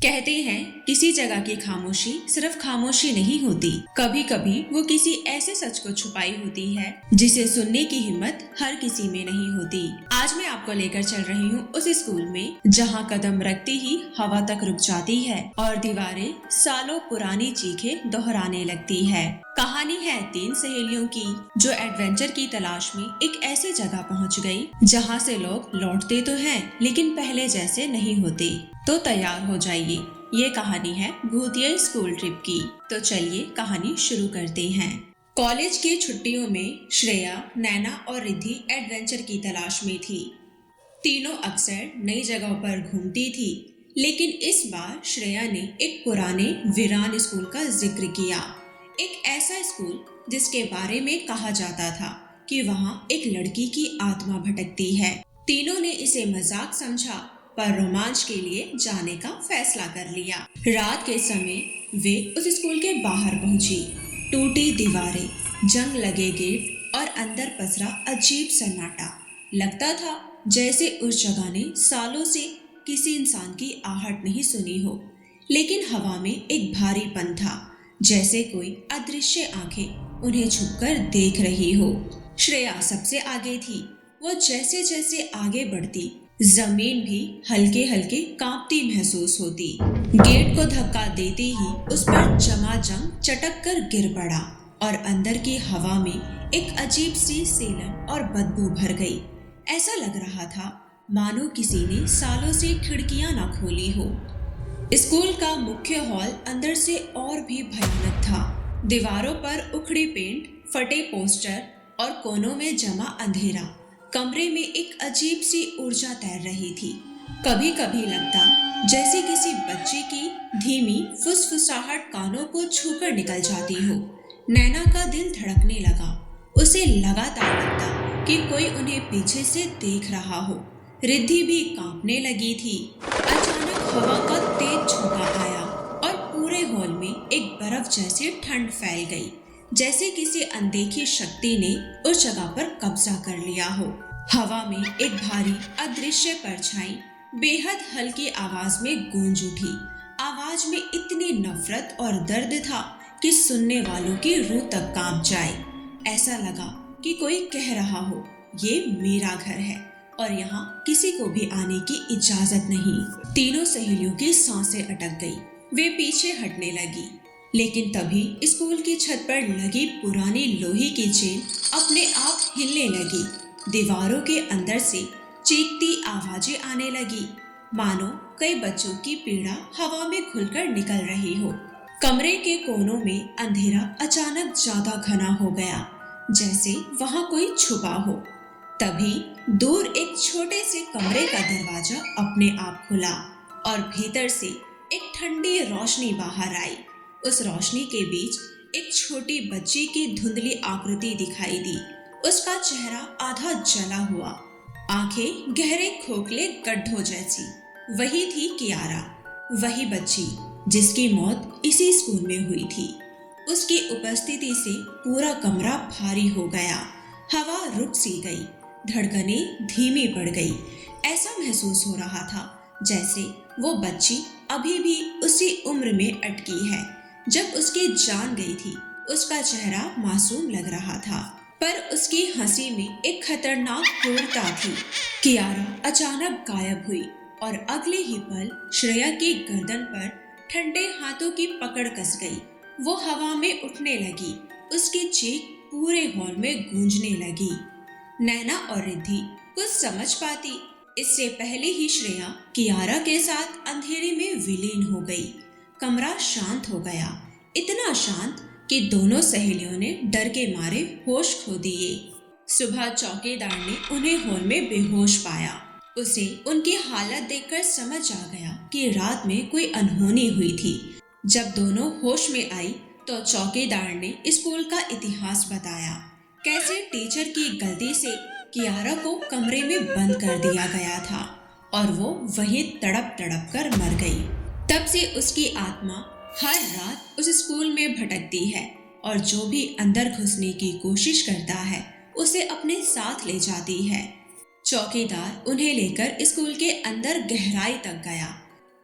कहते हैं किसी जगह की खामोशी सिर्फ खामोशी नहीं होती, कभी कभी वो किसी ऐसे सच को छुपाई होती है जिसे सुनने की हिम्मत हर किसी में नहीं होती। आज मैं आपको लेकर चल रही हूँ उस स्कूल में जहाँ कदम रखते ही हवा तक रुक जाती है और दीवारें सालों पुरानी चीखें दोहराने लगती है। कहानी है 3 सहेलियों की जो एडवेंचर की तलाश में एक ऐसी जगह पहुंच गई जहां से लोग लौटते तो हैं लेकिन पहले जैसे नहीं होते। तो तैयार हो जाइए, ये कहानी है भूतिया स्कूल ट्रिप की। तो चलिए कहानी शुरू करते हैं। कॉलेज की छुट्टियों में श्रेया, नैना और रिद्धि एडवेंचर की तलाश में थी। तीनों अक्सर नई जगहों पर घूमती थी, लेकिन इस बार श्रेया ने एक पुराने वीरान स्कूल का जिक्र किया। एक ऐसा स्कूल जिसके बारे में कहा जाता था कि वहाँ एक लड़की की आत्मा भटकती है। तीनों ने इसे मजाक समझा पर रोमांच के लिए जाने का फैसला कर लिया। रात के समय वे उस स्कूल के बाहर पहुंची। टूटी दीवारें, जंग लगे गेट और अंदर पसरा अजीब सन्नाटा। लगता था जैसे उस जगह ने सालों से किसी इंसान की आहट नहीं सुनी हो। लेकिन हवा में एक भारीपन था, जैसे कोई अदृश्य आंखें उन्हें छुपकर देख रही हो। श्रेया सबसे आगे थी। वो जैसे जैसे आगे बढ़ती जमीन भी हल्के हल्के कांपती महसूस होती। गेट को धक्का देते ही उस पर जमा जंग चटक कर गिर पड़ा और अंदर की हवा में एक अजीब सी सीलन और बदबू भर गई। ऐसा लग रहा था मानो किसी ने सालों से खिड़कियां न खोली हो। स्कूल का मुख्य हॉल अंदर से और भी भयानक था। दीवारों पर उखड़ी पेंट, फटे पोस्टर और कोनों में जमा अंधेरा। कमरे में एक अजीब सी ऊर्जा तैर रही थी। कभी कभी लगता जैसे किसी बच्चे की धीमी फुसफुसाहट कानों को छूकर निकल जाती हो। नैना का दिल धड़कने लगा। उसे लगातार लगता कि कोई उन्हें पीछे से देख रहा हो। रिद्धि भी कांपने लगी थी। अचानक हवा का तेज झोंका आया और पूरे हॉल में एक बर्फ जैसी ठंड फैल गई, जैसे किसी अनदेखी शक्ति ने उस जगह पर कब्जा कर लिया हो। हवा में एक भारी अदृश्य परछाई बेहद हल्की आवाज में गूंज उठी। आवाज में इतनी नफरत और दर्द था कि सुनने वालों की रूह तक कांप जाए। ऐसा लगा कि कोई कह रहा हो, ये मेरा घर है और यहाँ किसी को भी आने की इजाजत नहीं। तीनों सहेलियों की सांसें अटक गई। वे पीछे हटने लगी, लेकिन तभी स्कूल की छत पर लगी पुरानी लोहे की चेन अपने आप हिलने लगी। दीवारों के अंदर से चीखती आवाजें आने लगी, मानो कई बच्चों की पीड़ा हवा में खुलकर निकल रही हो। कमरे के कोनों में अंधेरा अचानक ज्यादा घना हो गया, जैसे वहाँ कोई छुपा हो। तभी दूर एक छोटे से कमरे का दरवाजा अपने आप खुला और भीतर से एक ठंडी रोशनी बाहर आई। उस रोशनी के बीच एक छोटी बच्ची की धुंधली आकृति दिखाई दी। उसका चेहरा आधा जला हुआ, आंखें गहरे खोखले गड्ढों जैसी। वही थी कियारा, वही बच्ची जिसकी मौत इसी स्कूल में हुई थी। उसकी उपस्थिति से पूरा कमरा भारी हो गया। हवा रुक सी गई, धड़कनें धीमी पड़ गई। ऐसा महसूस हो रहा था जैसे वो बच्ची अभी भी उसी उम्र में अटकी है जब उसकी जान गई थी। उसका चेहरा मासूम लग रहा था, पर उसकी हंसी में एक खतरनाक क्रूरता थी। कियारा अचानक गायब हुई और अगले ही पल श्रेया की गर्दन पर ठंडे हाथों की पकड़ कस गई। वो हवा में उठने लगी। उसकी चीख पूरे हॉल में गूंजने लगी। नैना और रिद्धि कुछ समझ पाती इससे पहले ही श्रेया कियारा के साथ अंधेरे में विलीन हो गई। कमरा शांत हो गया, इतना शांत कि दोनों सहेलियों ने डर के मारे होश खो दिए। सुबह चौकीदार ने उन्हें हॉल में बेहोश पाया। उसे उनकी हालत देखकर समझ आ गया कि रात में कोई अनहोनी हुई थी। जब दोनों होश में आई तो चौकीदार ने स्कूल का इतिहास बताया, कैसे टीचर की गलती से कियारा को कमरे में बंद कर दिया गया था और वो वहीं तड़प तड़प कर मर गई। तब से उसकी आत्मा हर रात उस स्कूल में भटकती है और जो भी अंदर घुसने की कोशिश करता है उसे अपने साथ ले जाती है। चौकीदार उन्हें लेकर स्कूल के अंदर गहराई तक गया।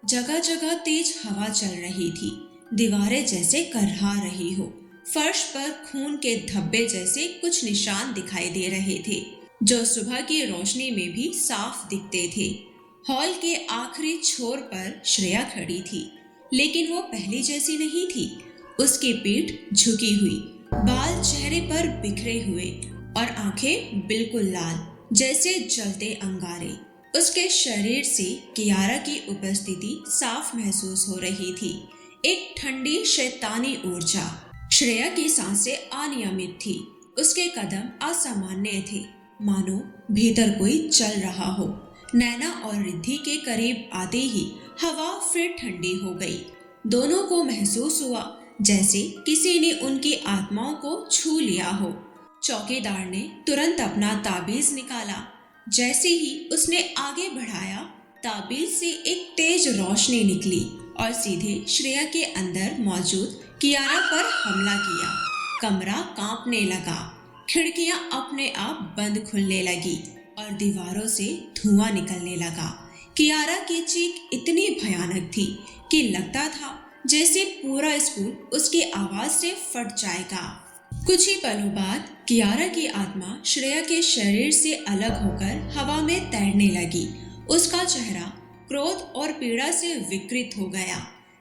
जगह जगह तेज हवा चल रही थी, दीवारें जैसे करहा रही हो। फर्श पर खून के धब्बे जैसे कुछ निशान दिखाई दे रहे थे, जो सुबह की रोशनी में भी साफ दिखते थे। हॉल के आखिरी छोर पर श्रेया खड़ी थी, लेकिन वो पहली जैसी नहीं थी। उसकी पीठ झुकी हुई, बाल चेहरे पर बिखरे हुए और आंखें बिल्कुल लाल, जैसे जलते अंगारे। उसके शरीर से कियारा की उपस्थिति साफ महसूस हो रही थी, एक ठंडी शैतानी ऊर्जा। श्रेया की सांसें अनियमित थी, उसके कदम असामान्य थे, मानो भीतर कोई चल रहा हो। नैना और रिद्धि के करीब आते ही हवा फिर ठंडी हो गई। दोनों को महसूस हुआ जैसे किसी ने उनकी आत्माओं को छू लिया हो। चौकीदार ने तुरंत अपना ताबीज निकाला। जैसे ही उसने आगे बढ़ाया, ताबीज से एक तेज रोशनी निकली और सीधे श्रेया के अंदर मौजूद कियारा पर हमला किया। कमरा कांपने लगा, खिड़कियां अपने आप बंद खुलने लगी और दीवारों से धुआं निकलने लगा। कियारा की चीख इतनी भयानक थी कि लगता था जैसे पूरा स्कूल उसकी आवाज से फट जाएगा। कुछ ही पलों बाद कियारा की आत्मा श्रेया के शरीर से अलग होकर हवा में तैरने लगी। उसका चेहरा क्रोध और पीड़ा से विकृत हो गया,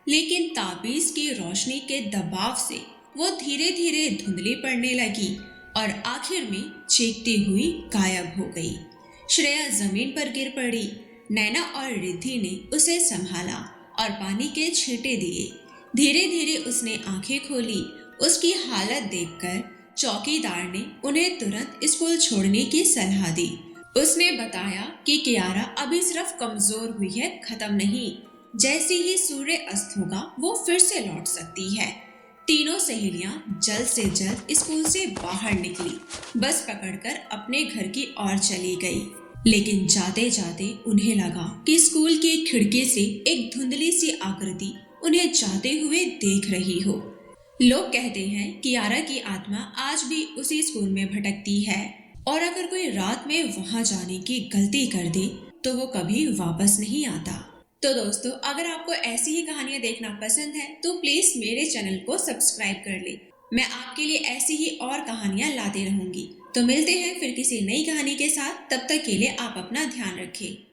लेकिन ताबीज की रोशनी के दबाव से वो धीरे धीरे धुंधली पड़ने लगी और आखिर में चीखती हुई गायब हो गई। श्रेया जमीन पर गिर पड़ी। नैना और रिद्धि ने उसे संभाला और पानी के छींटे दिए। धीरे धीरे उसने आंखें खोली। उसकी हालत देखकर चौकीदार ने उन्हें तुरंत स्कूल छोड़ने की सलाह दी। उसने बताया कि कियारा अभी सिर्फ कमजोर हुई है, खत्म नहीं। जैसे ही सूर्य अस्त होगा वो फिर से लौट सकती है। तीनों सहेलियां जल्द से जल्द स्कूल से बाहर निकली, बस पकड़कर अपने घर की ओर चली गई। लेकिन जाते जाते उन्हें लगा कि स्कूल की खिड़की से एक धुंधली सी आकृति उन्हें जाते हुए देख रही हो। लोग कहते हैं कियारा की आत्मा आज भी उसी स्कूल में भटकती है और अगर कोई रात में वहां जाने की गलती कर दे तो वो कभी वापस नहीं आता। तो दोस्तों, अगर आपको ऐसी ही कहानियां देखना पसंद है तो प्लीज मेरे चैनल को सब्सक्राइब कर ले। मैं आपके लिए ऐसी ही और कहानियां लाते रहूंगी। तो मिलते हैं फिर किसी नई कहानी के साथ। तब तक के लिए आप अपना ध्यान रखें।